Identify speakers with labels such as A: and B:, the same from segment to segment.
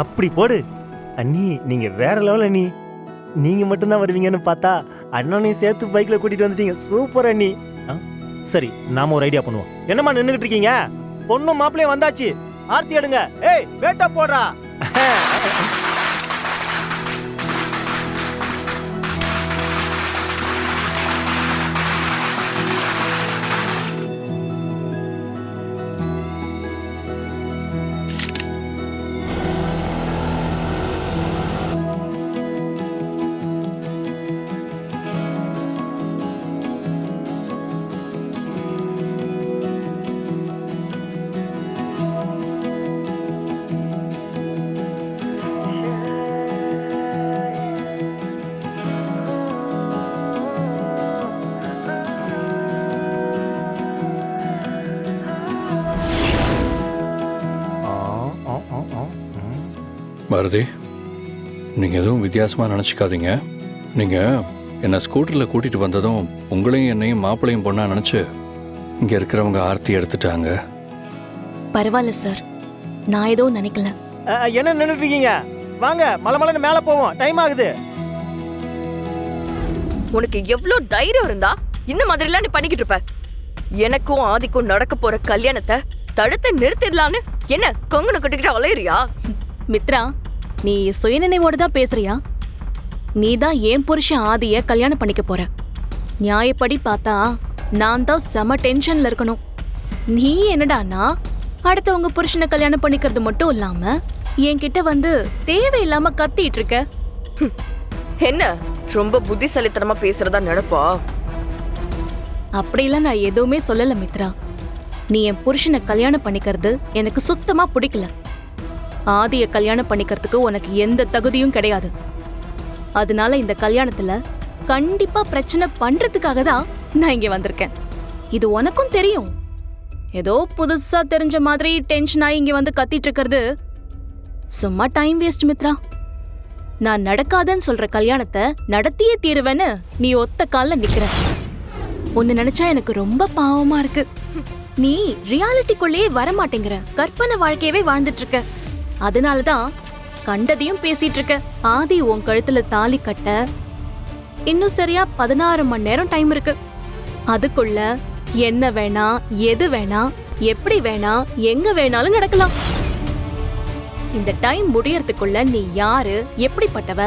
A: அப்படி போடு அண்ணி. நீங்க வேற லெவல் அண்ணி. நீங்க மட்டும்தான் வருவீங்கன்னு பார்த்தா அண்ணனையும் சேர்த்து பைக்ல கூட்டிட்டு வந்துட்டீங்க. சூப்பர் அண்ணி. சரி, நாம ஒரு ஐடியா பண்ணுவோம். என்னம்மா நின்னுகிட்டு இருக்கீங்க? பொண்ணும் மாப்பிள்ளையும் வந்தாச்சு, ஆர்த்தி எடுங்க. ஏய், வேட்டா போடுறா.
B: பாரதி, நீங்கள் எதுவும் வித்தியாசமாக நினச்சிக்காதீங்க. நீங்கள் என்னை ஸ்கூட்டரில் கூட்டிகிட்டு வந்ததும் உங்களையும் என்னையும் மாப்பிள்ளையும் பொண்ணா நினச்சி இங்கே இருக்கிறவங்க ஆர்த்தி எடுத்துட்டாங்க.
C: பரவாயில்ல சார், நான் எதுவும் நினைக்கல.
A: என்ன நின்னுட்டு இருக்கீங்க? வாங்க, மலை மேலே போவோம், டைம் ஆகுது.
D: உனக்கு எவ்வளவு தைரியம் இருந்தா இந்த மாதிரி எல்லாம் நீ பண்ணிக்கிட்டு இருப்ப? எனக்கும் ஆதிக்கும் நடக்க போற கல்யாணத்தை தடுத்து நிறுத்திடலான்னு என்ன கொங்கனை கட்டிக்கிட்டு அலையறியா?
C: மித்ரா, நீ சுயநினைவோடு தான் பேசுறியா? நீ தான் என் புருஷன் ஆதிய கல்யாணம் பண்ணிக்க போற. நியாயப்படி பார்த்தா நான் தான் செம டென்ஷன்ல இருக்கணும். நீ என்னடானா அடுத்த உங்க புருஷனை கல்யாணம் பண்ணிக்கிறது மட்டும் இல்லாம என்கிட்ட வந்து தேவையில்லாம கத்திட்டு இருக்க.
D: என்ன ரொம்ப புத்திசாலித்தனமா பேசுறதா நினைப்பா?
C: அப்படிலாம் நான் எதுவுமே சொல்லல மித்ரா. நீ என் புருஷனை கல்யாணம் பண்ணிக்கிறது எனக்கு சுத்தமா பிடிக்கல. ஆதிய கல்யாணம் பண்ணிக்கிறதுக்கு உனக்கு எந்த தகுதியும் கிடையாது. அதனால இந்த கல்யாணத்துல கண்டிப்பா பிரச்சனை பண்றதுக்காக தான் நான் இங்க வந்திருக்கேன். இது உனக்கும் தெரியும். ஏதோ புதுசா தெரிஞ்ச மாதிரி டென்ஷன் ஆகி இங்க வந்து கத்திட்டு இருக்கிறது சும்மா டைம் வேஸ்ட் மித்ரா. நான் நடக்காதன்னு சொல்ற கல்யாணத்தை நடத்தியே தீருவேன்னு நீ ஒத்த கால்ல நிக்கிற. ஒன்னு நினைச்சா எனக்கு ரொம்ப பாவமா இருக்கு. நீ ரியாலிட்டிக்குள்ளேயே வரமாட்டேங்கிற, கற்பனை வாழ்க்கையவே வாழ்ந்துட்டு இருக்க. அதனாலதான் கண்டதையும் பேசிட்டு இருக்க. ஆதி உன் கழுத்துல தாலி கட்ட இன்னும் சரியா 16 மணி நேரம் டைம் இருக்கு. அதுக்குள்ள என்ன வேணா, எது வேணா, எப்படி வேணா, எங்க வேணாலும் நடக்கலாம். இந்த டைம் முடியறதுக்குள்ள நீ யாரு, எப்படிப்பட்டவ,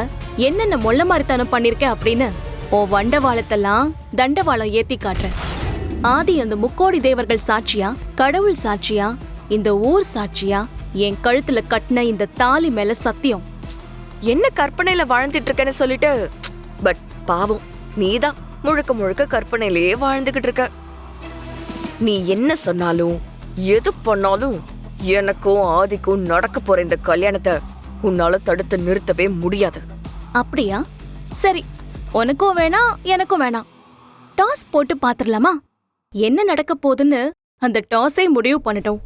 C: என்னென்ன மொள்ள மாதிரித்தனம் பண்ணிருக்க அப்படின்னு உன் வண்டவாளத்தெல்லாம் தண்டவாளம் ஏத்தி காட்டுற. ஆதி அந்த முக்கோடி தேவர்கள் சாட்சியா, கடவுள் சாட்சியா, இந்த ஊர் சாட்சியா என் கழுத்துல கட்டின இந்த தாலி மேல சத்தியம்.
D: என்ன கற்பனையில வாழ்ந்துட்டு இருக்கேன்னு சொல்லிட்டு, பட் பாவம் நீதான் முழுக்க முழுக்க கற்பனையிலேயே வாழ்ந்துகிட்டு இருக்க. நீ என்ன சொன்னாலும் எது பண்ணாலும் எனக்கும் ஆதிக்கும் நடக்க போற இந்த கல்யாணத்தை உன்னால தடுத்து நிறுத்தவே முடியாது.
C: அப்படியா? சரி, உனக்கும் வேணாம் எனக்கும் வேணாம். டாஸ் போட்டு பாத்துடலாமா? என்ன நடக்க போகுதுன்னு அந்த டாஸை முடிவு பண்ணட்டும்.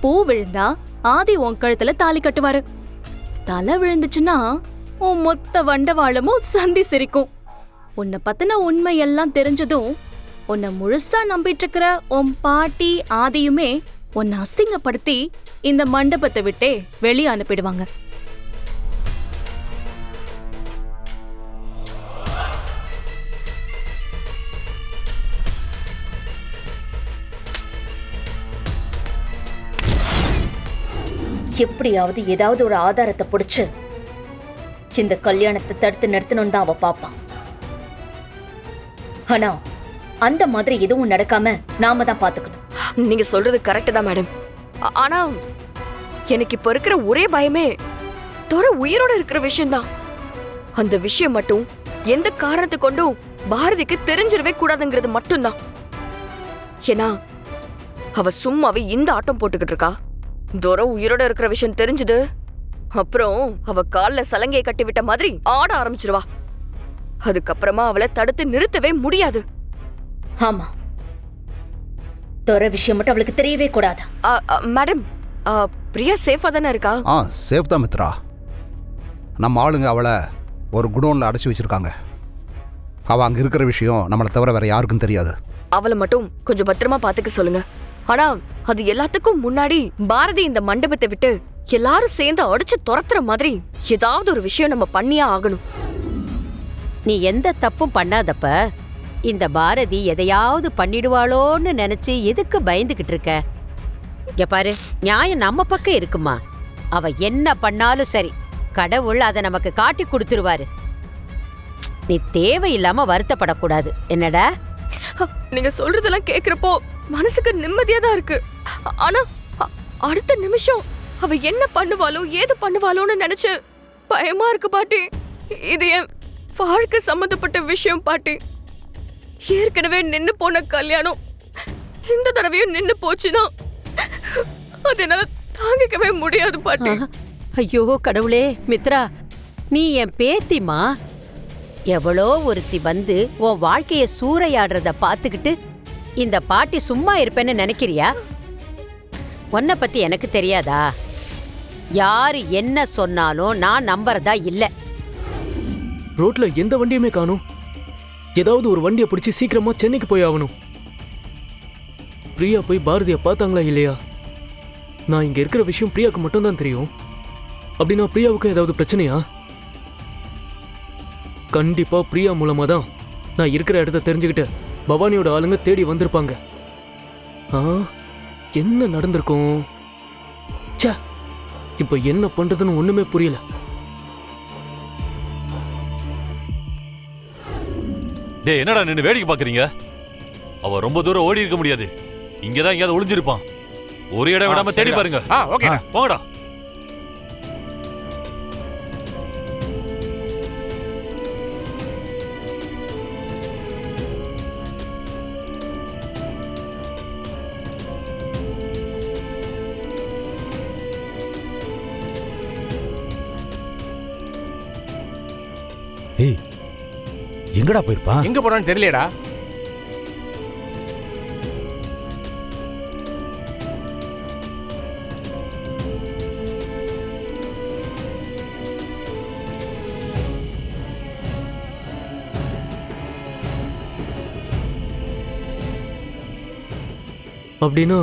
C: பூ விழுந்தா ஆதி உன் கழுத்துல தாலி கட்டுவாரு. தலை விழுந்துச்சுன்னா உன் மொத்த வண்டவாளமும் சந்தி சிரிக்கும். உன்னை பத்தின உண்மையெல்லாம் தெரிஞ்சதும் உன்னை முழுசா நம்பிட்டு இருக்கிற உன் பாட்டி ஆதியுமே உன்னை அசிங்கப்படுத்தி இந்த மண்டபத்தை விட்டே வெளியே அனுப்பிடுவாங்க.
E: எப்படியாவது ஏதாவது ஒரு ஆதாரத்தை புடிச்சு இந்த கல்யாணத்தை தடுத்து நிறுத்தணும்னு தான் அவ பாப்பான். ஆனா அந்த மாதிரி எதுவும் நடக்காம நாம தான் பாத்துக்கணும்.
D: நீங்க சொல்றது கரெக்ட் தான் மேடம். ஆனா எனக்கு இப்ப இருக்கிற ஒரே பயமே தோற உயிரோட இருக்கிற விஷயம்தான். அந்த விஷயம் மட்டும் எந்த காரணத்தை கொண்டும் பாரதிக்கு தெரிஞ்சிடவே கூடாதுங்கிறது மட்டும்தான். ஏன்னா அவ சும்மாவே இந்த ஆட்டம் போட்டுக்கிட்டு இருக்கா. தோற உயிரோட இருக்கிற விஷயம் தெரிஞ்சது அப்புறம் அவ கால்ல சலங்கையை கட்டி விட்ட மாதிரி ஆட ஆரம்பிச்சிருவா. அதுக்கப்புறமா அவளை தடுத்து நிறுத்தவே முடியாது.
E: ஆமா, தோற விஷயம் மட்டும் அவளுக்கு தெரியவே கூடாது.
D: மேடம், பிரியா சேஃபா தானே இருக்கா?
F: சேஃப் தான் மித்ரா. நம்ம ஆளுங்க அவளை ஒரு குடோன்ல அடைச்சி வச்சிருக்காங்க. அவ அங்க இருக்கிற விஷயம் நம்மளை தவிர வேற யாருக்கும் தெரியாது.
D: அவளை மட்டும் கொஞ்சம் பத்திரமா பாத்துக்க சொல்லுங்க. ஆனா அது எல்லாத்துக்கும் முன்னாடி பாரதி இந்த மண்டபத்தை விட்டு எல்லாரும் சேர்ந்து அடிச்சு துரத்துற மாதிரி ஏதாவது ஒரு விஷயம் நம்ம பண்ணியே ஆகணும்.
G: நீ எந்த தப்பும் பண்ணாதப்ப இந்த பாரதி எதையாவது பண்ணிடுவாளோன்னு நினைச்சு எதுக்கு பயந்துகிட்டு இருக்க? இங்க பாரு, நியாயம் நம்ம பக்கம் இருக்குமா? அவ என்ன பண்ணாலும் சரி, கடவுள் அதை நமக்கு காட்டி கொடுத்துருவாரு. நீ தேவையில்லாம வருத்தப்படக்கூடாது. என்னடா?
D: நீங்க சொல்றதெல்லாம் கேக்குறப்போ மனசுக்கு நிம்மதியா தான் இருக்கு. ஆனா அடுத்த நிமிஷம் அவ என்ன பண்ணுவாளோ ஏது பண்ணுவாளோன்னு நினைச்சு பயமா இருக்கு பாட்டி. இது என் வாழ்க்கை சம்பந்தப்பட்ட விஷயம் பாட்டி. ஏற்கனவே நின்னு போன கல்யாணம் இந்த தடவையும் நின்னு போச்சுன்னா அது என்னால தாங்கிக்கவே முடியாது பாட்டி.
G: ஐயோ கடவுளே, மித்ரா நீ என் பேத்திமா. எவ்வளோ ஒருத்தி வந்து உன் வாழ்க்கைய சூறையாடுறத பாத்துக்கிட்டு இந்த பாட்டி சும்மா இருப்பேன்னு நினைக்கிறியா? உன்னை பத்தி எனக்கு தெரியாதா? யாரு என்ன சொன்னாலும் நான் நம்புறதா இல்ல.
H: ரோட்ல எந்த வண்டியுமே காணும். ஏதாவது ஒரு வண்டியை பிடிச்சி சீக்கிரமா சென்னைக்கு போய் ஆகணும். பிரியா போய் பாரதியை பார்த்தாங்களா இல்லையா? நான் இங்க இருக்கிற விஷயம் பிரியாவுக்கு மட்டும் தான் தெரியும். அப்படின்னா பிரியாவுக்கும் ஏதாவது பிரச்சனையா? கண்டிப்பா பிரியா மூலமா தான் நான் இருக்கிற இடத்த தெரிஞ்சுக்கிட்டு பவானியோட ஆளுங்க தேடி வந்திருப்பாங்க. என்ன நடந்திருக்கும்? ச்சே, இப்ப என்ன பண்றதுன்னு ஒண்ணுமே புரியல.
I: டேய், என்னடா நின்னு வேடிக்கை பாக்குறீங்க? அவ ரொம்ப தூரம் ஓடி இருக்க முடியாது. இங்கதான் எங்கேயாவது ஒளிஞ்சிருப்பான். ஒரு இடம் விடாம தேடி பாருங்க. போங்கடா.
J: ஏய், எங்கடா போயிருப்பா?
K: எங்க போறான்னு தெரியலடா.
H: அப்படின்னா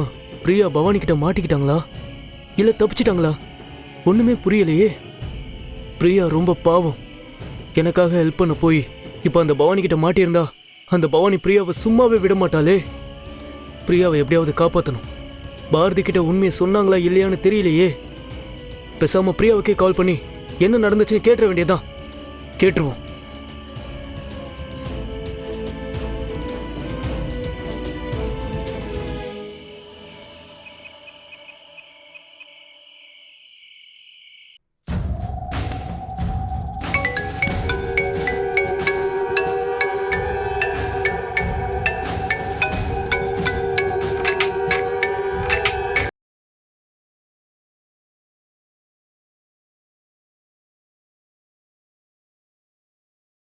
H: பிரியா பவானி கிட்ட மாட்டிக்கிட்டாங்களா இல்ல தப்பிச்சிட்டாங்களா? ஒண்ணுமே புரியலையே. பிரியா ரொம்ப பாவம். எனக்காக ஹெல்ப் பண்ண போய் இப்ப அந்த பவானி கிட்ட மாட்டியிருந்தா அந்த பவானி பிரியாவை சும்மாவே விட மாட்டாளே. பிரியாவை எப்படியாவது காப்பாற்றணும். பாரதி கிட்ட உண்மையை சொன்னாங்களா இல்லையான்னு தெரியலையே. பேசாம பிரியாவுக்கே கால் பண்ணி என்ன நடந்துச்சுன்னு கேட்டுற வேண்டியதான். கேட்டுருவோம்.